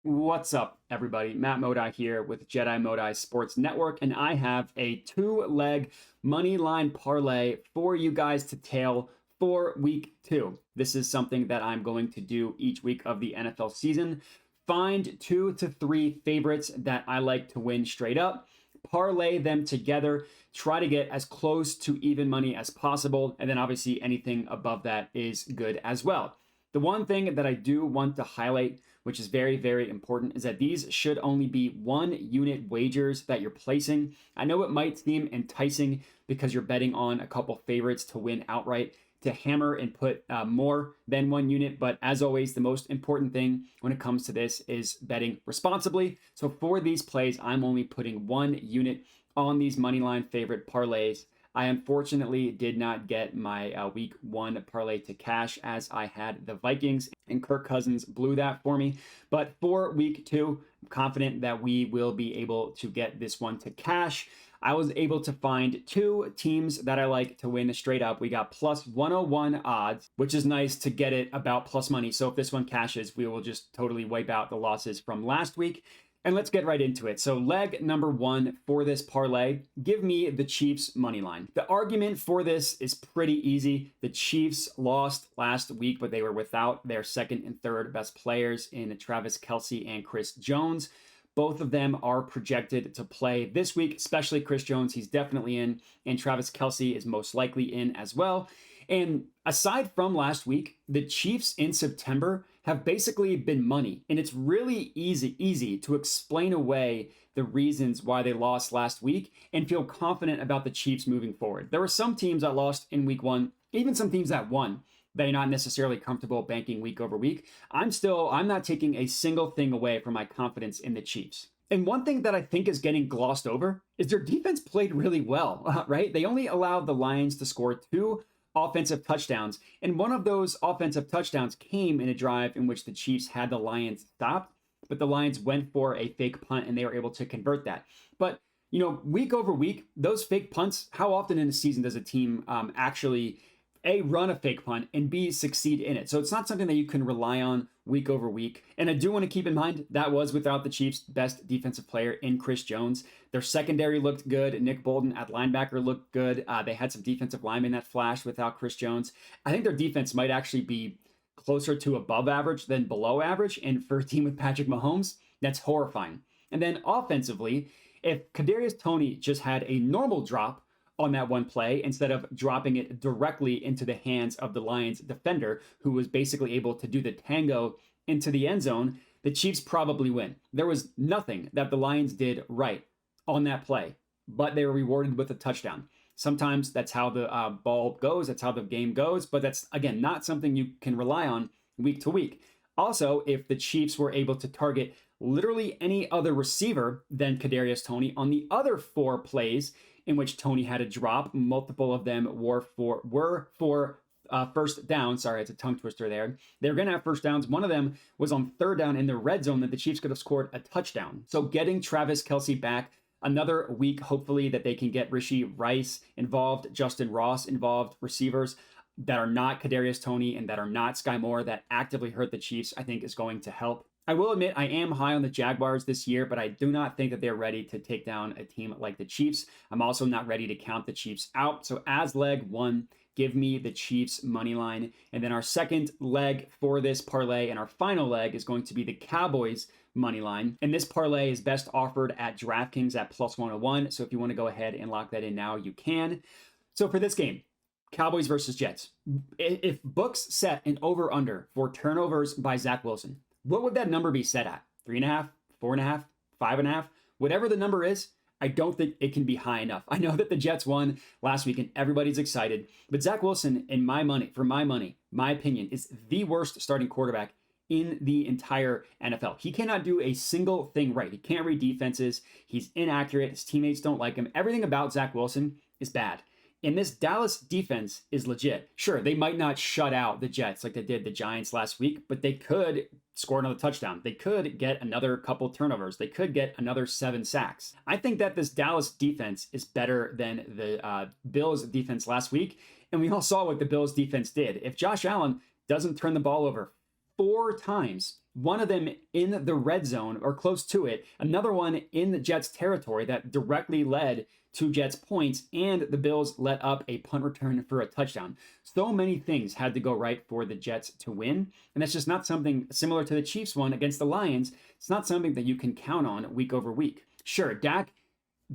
What's up, everybody? Matt Modi here with Jedi Modi Sports Network, and I have a two-leg money line parlay for you guys to tail for week 2. This is something that I'm going to do each week of the NFL season. Find 2 to 3 favorites that I like to win straight up, parlay them together, try to get as close to even money as possible, and then obviously anything above that is good as well. The one thing that I do want to highlight, which is very, very important, is that these should only be 1-unit wagers that you're placing. I know it might seem enticing because you're betting on a couple favorites to win outright to hammer and put more than 1 unit. But as always, the most important thing when it comes to this is betting responsibly. So for these plays, I'm only putting 1 unit on these moneyline favorite parlays. I unfortunately did not get my week 1 parlay to cash as I had the Vikings and Kirk Cousins blew that for me. But for week 2, I'm confident that we will be able to get this one to cash. I was able to find 2 teams that I like to win straight up. We got plus 101 odds, which is nice to get it about plus money. So if this one cashes, we will just totally wipe out the losses from last week. And let's get right into it. So leg number 1 for this parlay, give me the Chiefs money line. The argument for this is pretty easy. The Chiefs lost last week, but they were without their second and third best players in Travis Kelce and Chris Jones. Both of them are projected to play this week, especially Chris Jones. He's definitely in, and Travis Kelce is most likely in as well. And aside from last week, the Chiefs in September have basically been money. And it's really easy to explain away the reasons why they lost last week and feel confident about the Chiefs moving forward. There were some teams that lost in week 1, even some teams that won. They're not necessarily comfortable banking week over week. I'm not taking a single thing away from my confidence in the Chiefs. And one thing that I think is getting glossed over is their defense played really well, right? They only allowed the Lions to score 2 offensive touchdowns. And one of those offensive touchdowns came in a drive in which the Chiefs had the Lions stopped, but the Lions went for a fake punt and they were able to convert that. But, week over week, those fake punts, how often in a season does a team actually A, run a fake punt, and B, succeed in it? So it's not something that you can rely on week over week. And I do want to keep in mind that was without the Chiefs' best defensive player in Chris Jones. Their secondary looked good. Nick Bolton at linebacker looked good. They had some defensive linemen that flashed without Chris Jones. I think their defense might actually be closer to above average than below average. And for a team with Patrick Mahomes, that's horrifying. And then offensively, if Kadarius Toney just had a normal drop on that one play instead of dropping it directly into the hands of the Lions defender, who was basically able to do the tango into the end zone, the Chiefs probably win. There was nothing that the Lions did right on that play, but they were rewarded with a touchdown. Sometimes that's how the ball goes, that's how the game goes, but that's, again, not something you can rely on week to week. Also, if the Chiefs were able to target literally any other receiver than Kadarius Toney on the other 4 plays in which Toney had a drop, multiple of them were for first down. Sorry, it's a tongue twister there. They were going to have first downs. One of them was on 3rd down in the red zone that the Chiefs could have scored a touchdown. So getting Travis Kelce back, another week, hopefully, that they can get Rashee Rice involved, Justin Ross involved, receivers that are not Kadarius Toney and that are not Sky Moore that actively hurt the Chiefs, I think is going to help. I will admit I am high on the Jaguars this year, but I do not think that they're ready to take down a team like the Chiefs. I'm also not ready to count the Chiefs out. So as leg 1, give me the Chiefs money line. And then our second leg for this parlay and our final leg is going to be the Cowboys money line. And this parlay is best offered at DraftKings at plus 101. So if you want to go ahead and lock that in now, you can. So for this game, Cowboys versus Jets. If books set an over-under for turnovers by Zach Wilson, what would that number be set at? 3.5, 4.5, 5.5? Whatever the number is, I don't think it can be high enough. I know that the Jets won last week and everybody's excited, but Zach Wilson, my opinion, is the worst starting quarterback in the entire NFL. He cannot do a single thing right. He can't read defenses. He's inaccurate. His teammates don't like him. Everything about Zach Wilson is bad. And this Dallas defense is legit. Sure, they might not shut out the Jets like they did the Giants last week, but they could score another touchdown. They could get another couple turnovers. They could get another 7 sacks. I think that this Dallas defense is better than the Bills defense last week. And we all saw what the Bills defense did. If Josh Allen doesn't turn the ball over 4 times. One of them in the red zone or close to it, another one in the Jets territory that directly led to Jets points, and the Bills let up a punt return for a touchdown. So many things had to go right for the Jets to win, and that's just not something similar to the Chiefs one against the Lions. It's not something that you can count on week over week. Sure, Dak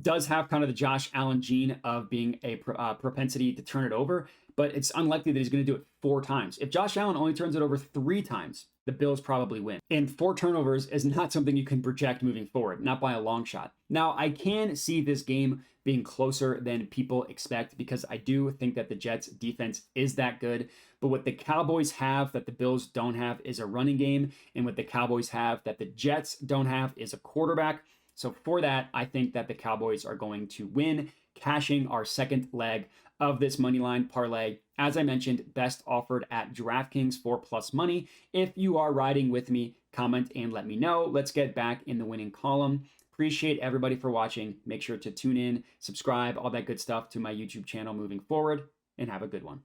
does have kind of the Josh Allen gene of being a propensity to turn it over, but it's unlikely that he's going to do it 4 times. If Josh Allen only turns it over 3 times, the Bills probably win. And 4 turnovers is not something you can project moving forward, not by a long shot. Now, I can see this game being closer than people expect because I do think that the Jets defense is that good. But what the Cowboys have that the Bills don't have is a running game. And what the Cowboys have that the Jets don't have is a quarterback. So for that, I think that the Cowboys are going to win, cashing our second leg of this Moneyline parlay. As I mentioned, best offered at DraftKings for plus money. If you are riding with me, comment and let me know. Let's get back in the winning column. Appreciate everybody for watching. Make sure to tune in, subscribe, all that good stuff to my YouTube channel moving forward, and have a good one.